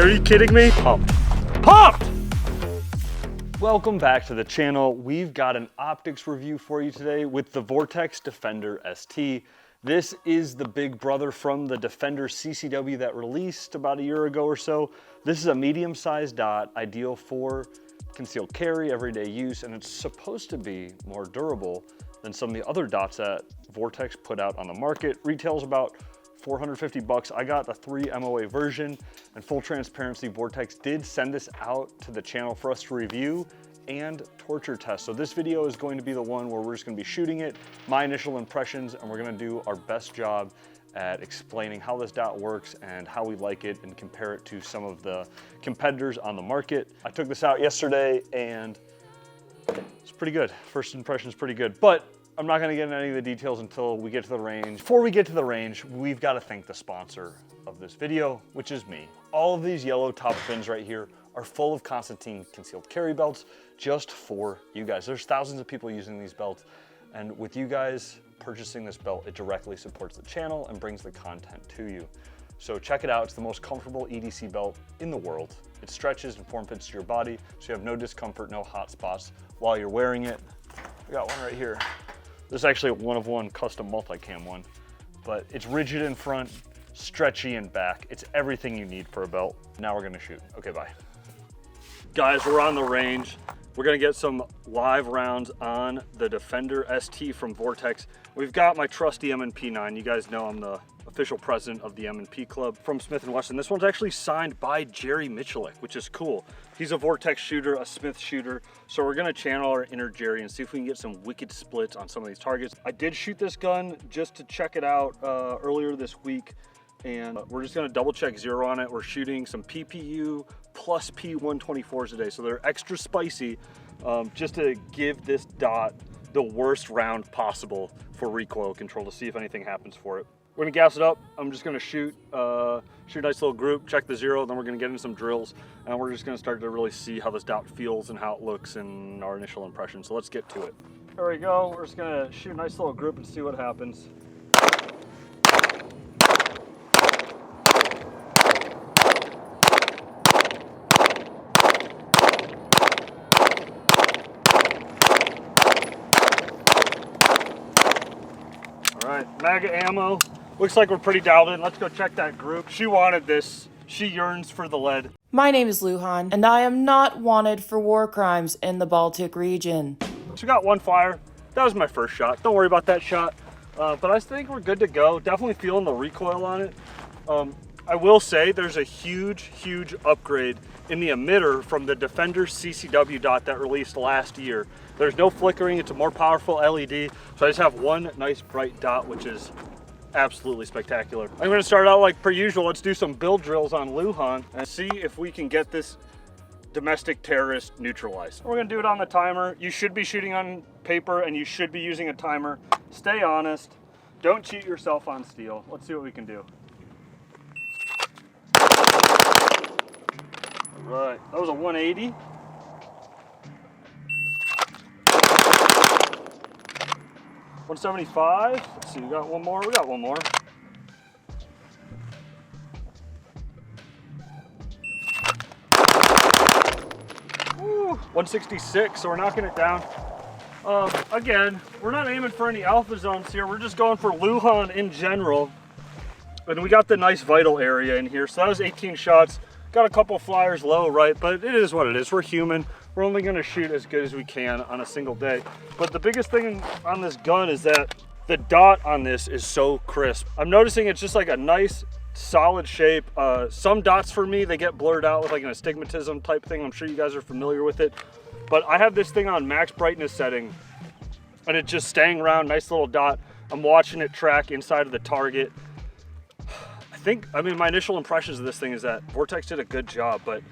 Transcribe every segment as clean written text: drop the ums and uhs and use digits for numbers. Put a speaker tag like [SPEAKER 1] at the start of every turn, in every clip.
[SPEAKER 1] Are you kidding me? Pumped. Pumped! Welcome back to the channel. We've got an optics review for you today with the Vortex Defender ST. This is the big brother from the Defender CCW that released about a year ago or so. This is a medium-sized dot, ideal for concealed carry, everyday use, and it's supposed to be more durable than some of the other dots that Vortex put out on the market. Retails about 450 bucks. I got the 3 MOA version, and full transparency, Vortex did send this out to the channel for us to review and torture test. So this video is going to be the one where we're just gonna be shooting it, my initial impressions, and we're gonna do our best job at explaining how this dot works and how we like it and compare it to some of the competitors on the market. I took this out yesterday and it's pretty good. First impression is pretty good, but I'm not gonna get into any of the details until we get to the range. Before we get to the range, we've gotta thank the sponsor of this video, which is me. All of these yellow top fins right here are full of Constantine concealed carry belts just for you guys. There's thousands of people using these belts, and with you guys purchasing this belt, it directly supports the channel and brings the content to you. So check it out. It's the most comfortable EDC belt in the world. It stretches and form fits to your body, so you have no discomfort, no hot spots while you're wearing it. I got one right here. This is actually a one-of-one custom multicam one, but it's rigid in front, stretchy in back. It's everything you need for a belt. Now we're gonna shoot. Okay, bye. Guys, we're on the range. We're gonna get some live rounds on the Defender ST from Vortex. We've got my trusty M&P 9. You guys know I'm the official president of the M&P Club from Smith & Wesson. This one's actually signed by Jerry Michalik, which is cool. He's a Vortex shooter, a Smith shooter. So we're gonna channel our inner Jerry and see if we can get some wicked splits on some of these targets. I did shoot this gun just to check it out earlier this week, and we're just gonna double check zero on it. We're shooting some PPU plus P124s today, so they're extra spicy, just to give this dot the worst round possible for recoil control to see if anything happens for it. We're gonna gas it up. I'm just gonna shoot a nice little group, check the zero, then we're gonna get into some drills, and we're just gonna start to really see how this dot feels and how it looks in our initial impression. So let's get to it. There we go. We're just gonna shoot a nice little group and see what happens. All right, MAGA ammo. Looks like we're pretty dialed in. Let's go check that group. She wanted this. She yearns for the lead.
[SPEAKER 2] My name is Luhan, and I am not wanted for war crimes in the Baltic region.
[SPEAKER 1] So we got one fire. That was my first shot. Don't worry about that shot. But I think we're good to go. Definitely feeling the recoil on it. I will say there's a huge upgrade in the emitter from the Defender CCW dot that released last year. There's no flickering. It's a more powerful LED. So I just have one nice bright dot, which is absolutely spectacular. I'm gonna start out like per usual. Let's do some build drills on Luhan and see if we can get this domestic terrorist neutralized. We're gonna do it on the timer. You should be shooting on paper and you should be using a timer. Stay honest. Don't cheat yourself on steel. Let's see what we can do. All right, that was a 180. $175. Let's see, we got one more. We got one more. Woo, 166. So we're knocking it down. Again, we're not aiming for any alpha zones here. We're just going for Luhan in general. And we got the nice vital area in here. So that was 18 shots. Got a couple flyers low, right? But it is what it is. We're human. We're only gonna shoot as good as we can on a single day. But the biggest thing on this gun is that the dot on this is so crisp. I'm noticing it's just like a nice solid shape. Some dots for me, they get blurred out with like an astigmatism type thing. I'm sure you guys are familiar with it. But I have this thing on max brightness setting and it's just staying around, nice little dot. I'm watching it track inside of the target. I mean, my initial impressions of this thing is that Vortex did a good job, but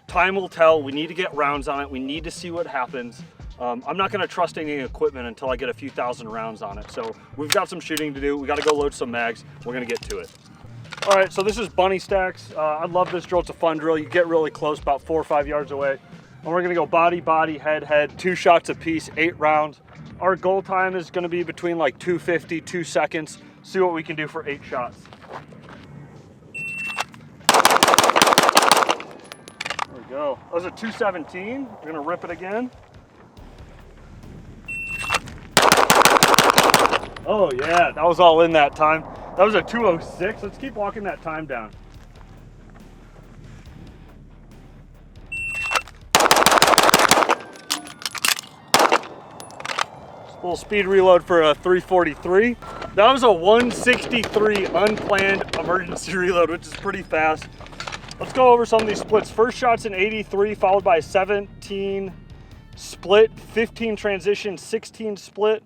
[SPEAKER 1] time will tell. We need to get rounds on it. We need to see what happens. I'm not gonna trust any equipment until I get a few thousand rounds on it. So we've got some shooting to do. We gotta go load some mags. We're gonna get to it. All right, so this is bunny stacks. I love this drill. It's a fun drill. You get really close, about 4 or 5 yards away. And we're gonna go body, body, head, head, 2 shots apiece, 8 rounds. Our goal time is gonna be between like 250, 2 seconds. See what we can do for 8 shots. go. That was a 217. We're gonna rip it again. Oh yeah, that was all in that time. That was a 206. Let's keep walking that time down. Just a little speed reload for a 343. That was a 163 unplanned emergency reload, which is pretty fast. Let's go over some of these splits. First shot's an 83, followed by 17 split, 15 transition, 16 split.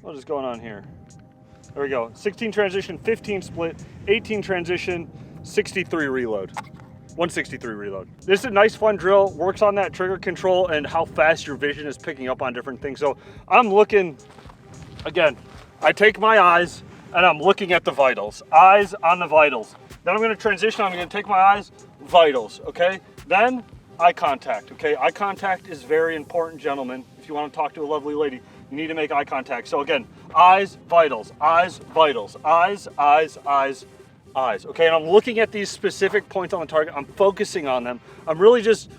[SPEAKER 1] What is going on here? There we go. 16 transition, 15 split, 18 transition, 63 reload. 163 reload. This is a nice fun drill. Works on that trigger control and how fast your vision is picking up on different things. So I'm looking, again, I take my eyes and I'm looking at the vitals. Eyes on the vitals. Then I'm gonna transition, I'm gonna take my eyes, vitals, okay? Then eye contact, okay? Eye contact is very important, gentlemen. If you wanna talk to a lovely lady, you need to make eye contact. So again, eyes, vitals, eyes, vitals, eyes, eyes, eyes, eyes. Okay, and I'm looking at these specific points on the target. I'm focusing on them. I'm really just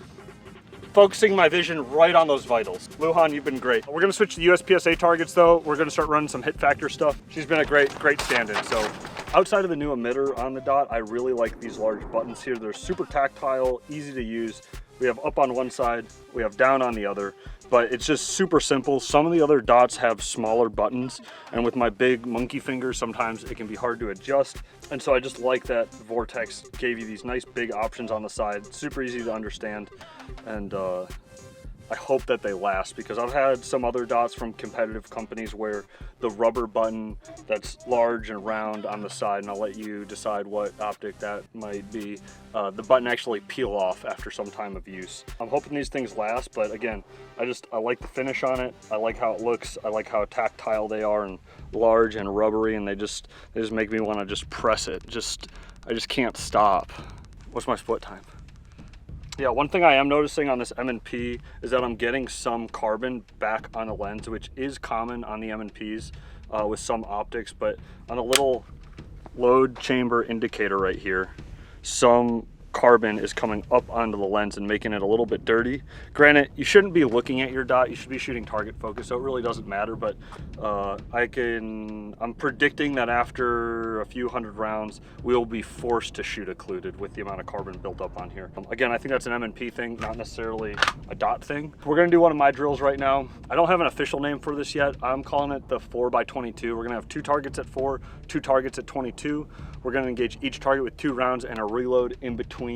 [SPEAKER 1] focusing my vision right on those vitals. Luhan, you've been great. We're gonna switch to USPSA targets though. We're gonna start running some hit factor stuff. She's been a great stand-in. So outside of the new emitter on the dot, I really like these large buttons here. They're super tactile, easy to use. We have up on one side, we have down on the other, but it's just super simple. Some of the other dots have smaller buttons, and with my big monkey finger, sometimes it can be hard to adjust. And so I just like that Vortex gave you these nice big options on the side, super easy to understand, and I hope that they last, because I've had some other dots from competitive companies where the rubber button that's large and round on the side, and I'll let you decide what optic that might be, the button actually peel off after some time of use. I'm hoping these things last, but again, I like the finish on it. I like how it looks. I like how tactile they are and large and rubbery, and they just make me want to just press it. I just can't stop. What's my split time? Yeah, one thing I am noticing on this M&P is that I'm getting some carbon back on the lens, which is common on the M&Ps with some optics, but on a little load chamber indicator right here, some carbon is coming up onto the lens and making it a little bit dirty. Granted, you shouldn't be looking at your dot, you should be shooting target focus, so it really doesn't matter, but I'm predicting that after a few hundred rounds, we'll be forced to shoot occluded with the amount of carbon built up on here. Again, I think that's an M&P thing, not necessarily a dot thing. We're gonna do one of my drills right now. I don't have an official name for this yet. I'm calling it the 4x22. We're gonna have 2 targets at 4, 2 targets at 22. We're gonna engage each target with 2 rounds and a reload in between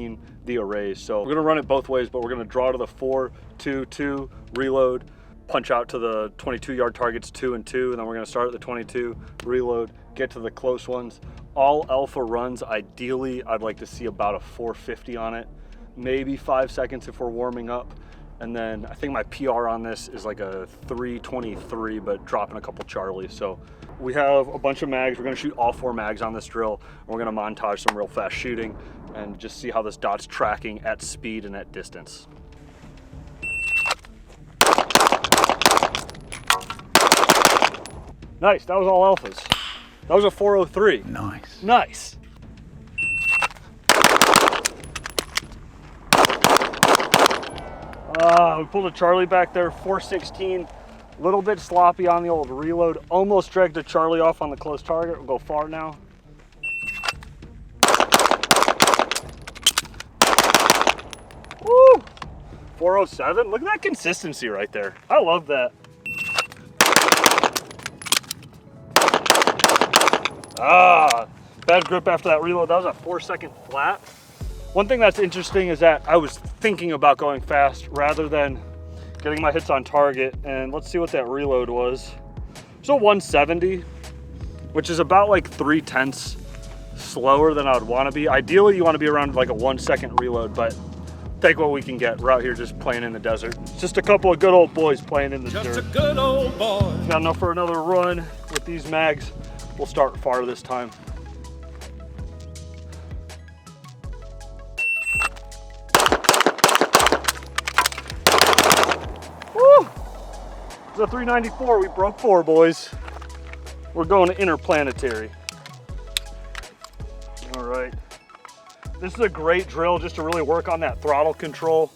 [SPEAKER 1] the arrays. So we're gonna run it both ways, but we're gonna draw to the 4, 2, 2, reload, punch out to the 22-yard targets 2 and 2, and then we're gonna start at the 22, reload, get to the close ones. All alpha runs, ideally, I'd like to see about a 450 on it, maybe 5 seconds if we're warming up. And then I think my PR on this is like a 323, but dropping a couple Charlies. So we have a bunch of mags. We're gonna shoot all 4 mags on this drill. We're gonna montage some real fast shooting and just see how this dot's tracking at speed and at distance. Nice, that was all alphas. That was a 403.
[SPEAKER 3] Nice.
[SPEAKER 1] Nice. We pulled a Charlie back there, 416. A little bit sloppy on the old reload. Almost dragged a Charlie off on the close target. We'll go far now. Woo! 407. Look at that consistency right there. I love that. Bad grip after that reload. That was a 4-second flat. One thing that's interesting is that I was thinking about going fast rather than getting my hits on target. And let's see what that reload was. It's a 170, which is about like 3/10 slower than I would want to be. Ideally, you want to be around like a 1-second reload, but take what we can get. We're out here just playing in the desert. It's just a couple of good old boys playing in the dirt. Just a good old boy. Got enough for another run with these mags. We'll start far this time. Woo! It's a 394. We broke 4, boys. We're going to interplanetary. All right. This is a great drill just to really work on that throttle control.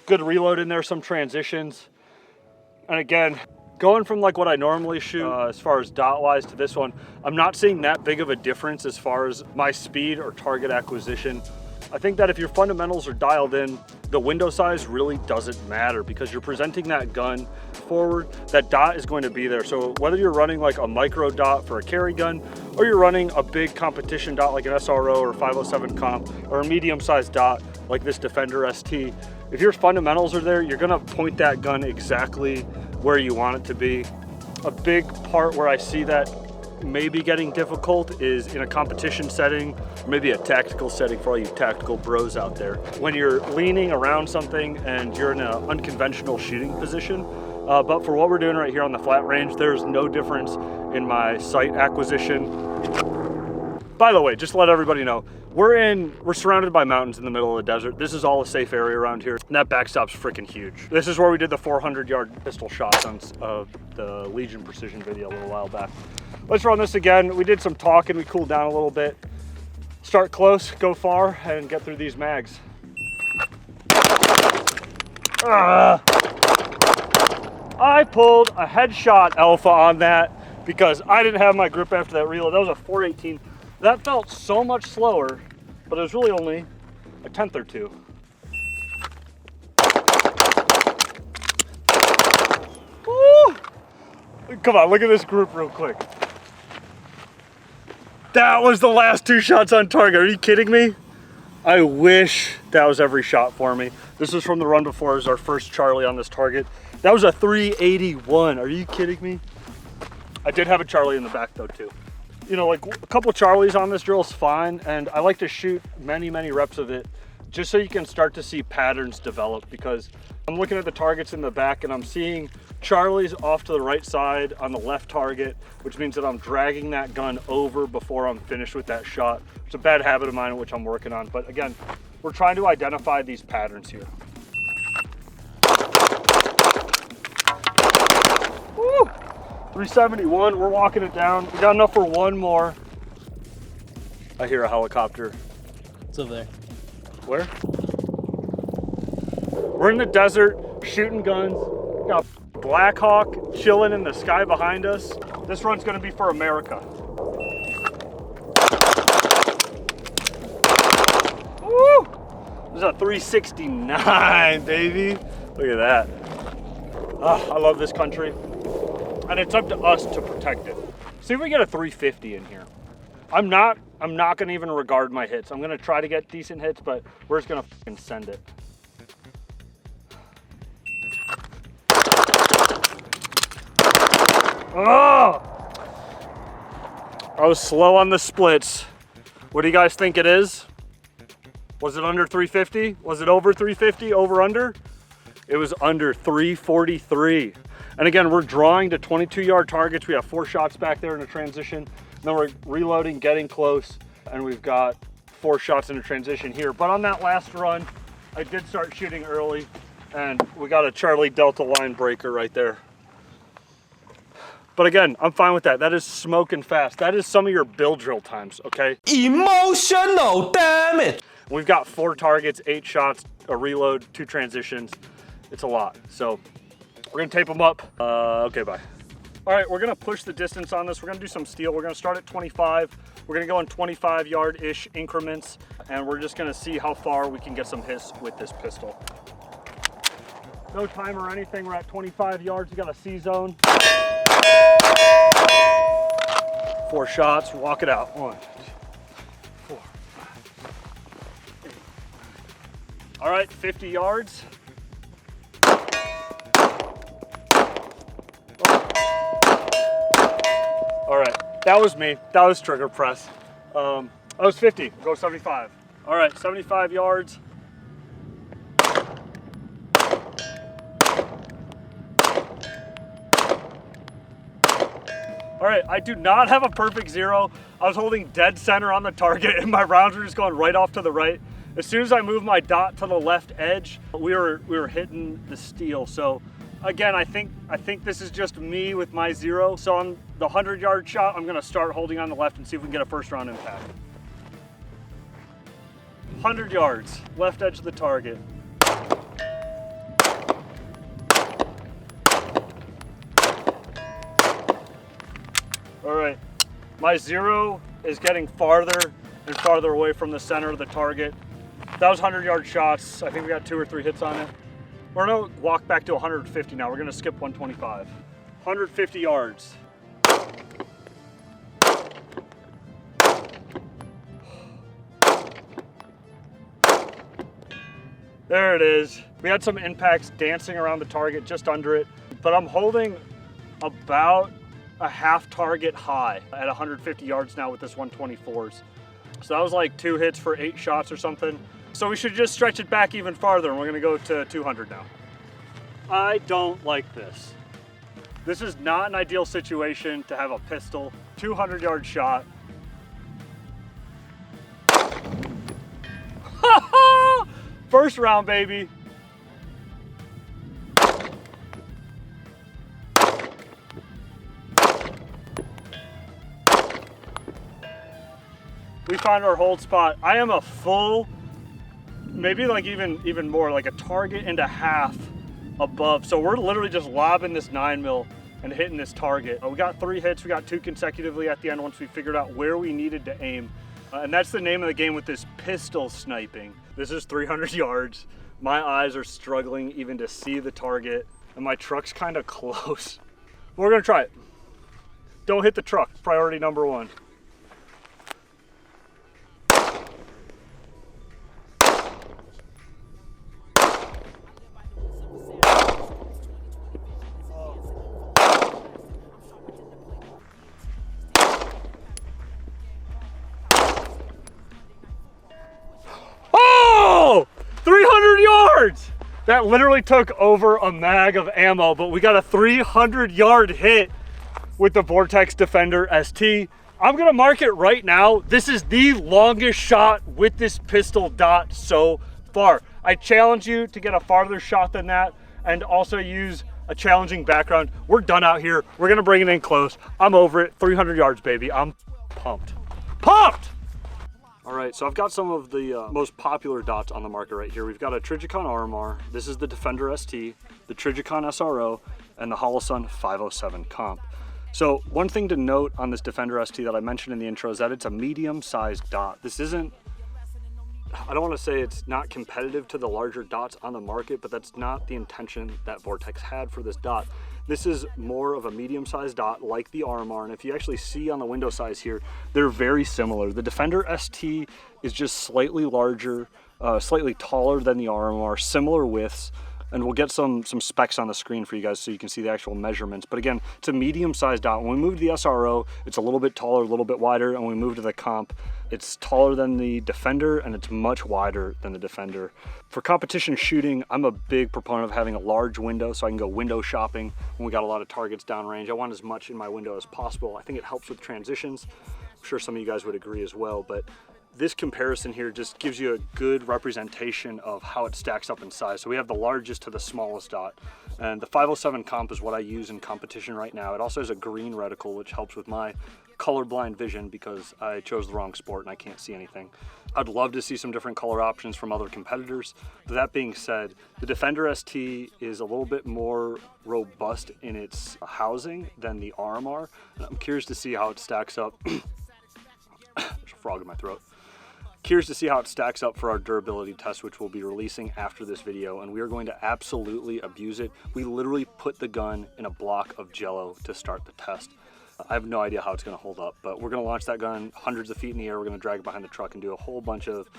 [SPEAKER 1] Good reload in there, some transitions. And again, going from like what I normally shoot as far as dot wise to this one, I'm not seeing that big of a difference as far as my speed or target acquisition. I think that if your fundamentals are dialed in, the window size really doesn't matter because you're presenting that gun forward, that dot is going to be there. So whether you're running like a micro dot for a carry gun, or you're running a big competition dot like an SRO or 507 comp, or a medium-sized dot like this Defender ST, if your fundamentals are there, you're gonna point that gun exactly where you want it to be. A big part where I see that maybe getting difficult is in a competition setting, maybe a tactical setting for all you tactical bros out there. When you're leaning around something and you're in an unconventional shooting position, but for what we're doing right here on the flat range, there's no difference in my sight acquisition. By the way, just to let everybody know, we're surrounded by mountains in the middle of the desert. This is all a safe area around here. And that backstop's freaking huge. This is where we did the 400-yard pistol shots on the Legion Precision video a little while back. Let's run this again. We did some talking, we cooled down a little bit. Start close, go far, and get through these mags. I pulled a headshot alpha on that because I didn't have my grip after that reload. That was a 418. That felt so much slower, but it was really only a tenth or two. Woo! Come on, look at this group real quick. That was the last 2 shots on target. Are you kidding me? I wish that was every shot for me. This was from the run before. It was our first Charlie on this target. That was a 381. Are you kidding me? I did have a Charlie in the back though too. You know, like a couple Charlies on this drill is fine, and I like to shoot many reps of it just so you can start to see patterns develop, because I'm looking at the targets in the back and I'm seeing Charlies off to the right side on the left target, which means that I'm dragging that gun over before I'm finished with that shot. It's a bad habit of mine, which I'm working on. But again, we're trying to identify these patterns here. Woo! 371, we're walking it down. We got enough for one more. I hear a helicopter.
[SPEAKER 3] It's over there.
[SPEAKER 1] Where? We're in the desert, shooting guns. Got Black Hawk chilling in the sky behind us. This run's gonna be for America. Woo! This is a 369, baby. Look at that. Oh, I love this country. And it's up to us to protect it. See if we get a 350 in here. I'm not gonna even regard my hits. I'm gonna try to get decent hits, but we're just gonna fucking send it. Oh! I was slow on the splits. What do you guys think it is? Was it under 350? Was it over 350, over under? It was under 343. And again, we're drawing to 22-yard targets. We have 4 shots back there in a transition. Then we're reloading, getting close, and we've got 4 shots in a transition here. But on that last run, I did start shooting early, and we got a Charlie Delta line breaker right there. But again, I'm fine with that. That is smoking fast. That is some of your build drill times, okay?
[SPEAKER 3] Emotional damage!
[SPEAKER 1] We've got 4 targets, 8 shots, a reload, 2 transitions. It's a lot. So we're gonna tape them up. Okay, bye. All right, we're gonna push the distance on this. We're gonna do some steel. We're gonna start at 25. We're gonna go in 25-yard-ish increments, and we're just gonna see how far we can get some hits with this pistol. No time or anything. We're at 25 yards. We got a C-zone. 4 shots, walk it out. 1, 2, 4, 5, 6, 8. All right, 50 yards. All right, that was me. That was trigger press. That was 50, we'll go 75. All right, 75 yards. All right, I do not have a perfect zero. I was holding dead center on the target and my rounds were just going right off to the right. As soon as I moved my dot to the left edge, we were hitting the steel. So again, I think this is just me with my zero. So on the 100-yard shot, I'm gonna start holding on the left and see if we can get a first round impact. 100 yards, left edge of the target. All right, my 0 is getting farther and farther away from the center of the target. That was 100-yard shots. I think we got 2 or 3 hits on it. We're gonna walk back to 150 now. We're gonna skip 125. 150 yards. There it is. We had some impacts dancing around the target, just under it, but I'm holding about a half target high at 150 yards now with this 124s. So that was like 2 hits for 8 shots or something. So we should just stretch it back even farther, and we're gonna go to 200 now. I don't like this. This is not an ideal situation to have a pistol. 200-yard shot. First round, baby. We found our hold spot. I am a full, maybe like even more, like a target and a half above. So we're literally just lobbing this 9mm and hitting this target. We got 3 hits. We got 2 consecutively at the end once we figured out where we needed to aim. And that's the name of the game with this pistol sniping. This is 300 yards. My eyes are struggling even to see the target, and my truck's kind of close. We're gonna try it. Don't hit the truck, priority number 1. Oh! 300 yards! That literally took over a mag of ammo, but we got a 300-yard hit with the Vortex Defender ST. I'm gonna mark it right now. This is the longest shot with this pistol dot so far. I challenge you to get a farther shot than that and also use a challenging background. We're done out here. We're gonna bring it in close. I'm over it. 300 yards, baby. I'm pumped. Pumped! All right, so I've got some of the most popular dots on the market right here. We've got a Trijicon RMR, this is the Defender ST, the Trijicon SRO, and the Holosun 507 Comp. So one thing to note on this Defender ST that I mentioned in the intro is that it's a medium-sized dot. This isn't, I don't want to say it's not competitive to the larger dots on the market, but that's not the intention that Vortex had for this dot. This is more of a medium-sized dot like the RMR, and if you actually see on the window size here, they're very similar. The Defender ST is just slightly larger, slightly taller than the RMR, similar widths, and we'll get some specs on the screen for you guys so you can see the actual measurements. But again, it's a medium-sized dot. When we move to the SRO, it's a little bit taller, a little bit wider, and when we move to the Comp, it's taller than the Defender and it's much wider than the Defender. For competition shooting, I'm a big proponent of having a large window so I can go window shopping when we got a lot of targets downrange. I want as much in my window as possible. I think it helps with transitions. I'm sure some of you guys would agree as well, but this comparison here just gives you a good representation of how it stacks up in size. So we have the largest to the smallest dot, and the 507 Comp is what I use in competition right now. It also has a green reticle, which helps with my colorblind vision because I chose the wrong sport and I can't see anything. I'd love to see some different color options from other competitors. But that being said, the Defender ST is a little bit more robust in its housing than the RMR. And I'm curious to see how it stacks up. There's a frog in my throat. Curious to see how it stacks up for our durability test, which we'll be releasing after this video, and we are going to absolutely abuse it. We literally put the gun in a block of Jello to start the test. I have no idea how it's going to hold up, but we're going to launch that gun hundreds of feet in the air. We're going to drag it behind the truck and do a whole bunch of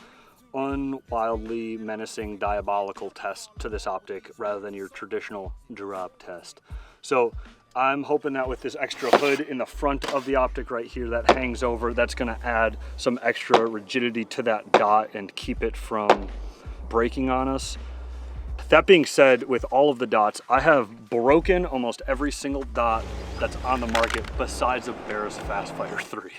[SPEAKER 1] unwildly menacing, diabolical tests to this optic rather than your traditional drop test. So I'm hoping that with this extra hood in the front of the optic right here that hangs over, that's gonna add some extra rigidity to that dot and keep it from breaking on us. That being said, with all of the dots, I have broken almost every single dot that's on the market besides a Barris Fastfighter 3.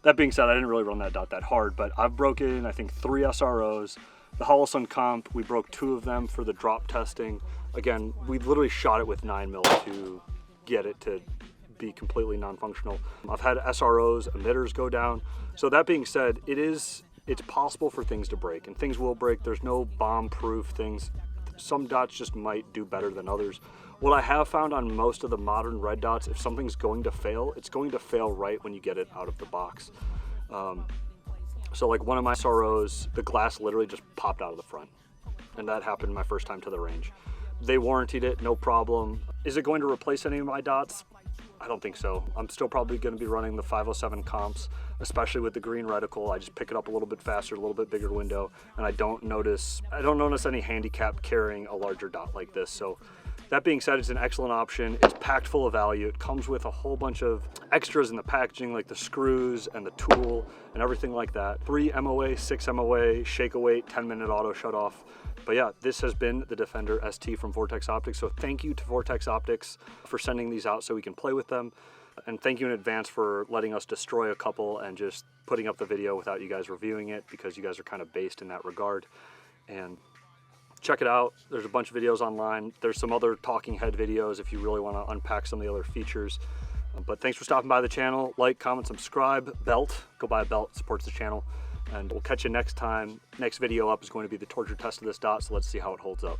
[SPEAKER 1] That being said, I didn't really run that dot that hard, but I've broken, I think, 3 SROs. The Holosun Comp, we broke 2 of them for the drop testing. Again, we literally shot it with 9mm to get it to be completely non-functional. I've had SROs, emitters go down. So that being said, it is it's possible for things to break, and things will break. There's no bomb-proof things. Some dots just might do better than others. What I have found on most of the modern red dots, if something's going to fail, it's going to fail right when you get it out of the box. So like one of my SROs, the glass literally just popped out of the front, and that happened my first time to the range. They warrantied it, no problem. Is it going to replace any of my dots? I don't think so. I'm still probably going to be running the 507 comps, especially with the green reticle. I just pick it up a little bit faster, a little bit bigger window, and I don't notice any handicap carrying a larger dot like this. So that being said, it's an excellent option. It's packed full of value. It comes with a whole bunch of extras in the packaging, like the screws and the tool and everything like that. 3 MOA, 6 MOA, shake await, 10-minute auto shut off. But yeah, this has been the Defender ST from Vortex Optics. So thank you to Vortex Optics for sending these out so we can play with them. And thank you in advance for letting us destroy a couple and just putting up the video without you guys reviewing it, because you guys are kind of based in that regard. And check it out. There's a bunch of videos online. There's some other talking head videos if you really want to unpack some of the other features. But thanks for stopping by the channel. Like, comment, subscribe, belt. Go buy a belt, supports the channel. And we'll catch you next time. Next video up is going to be the torture test of this dot, so let's see how it holds up.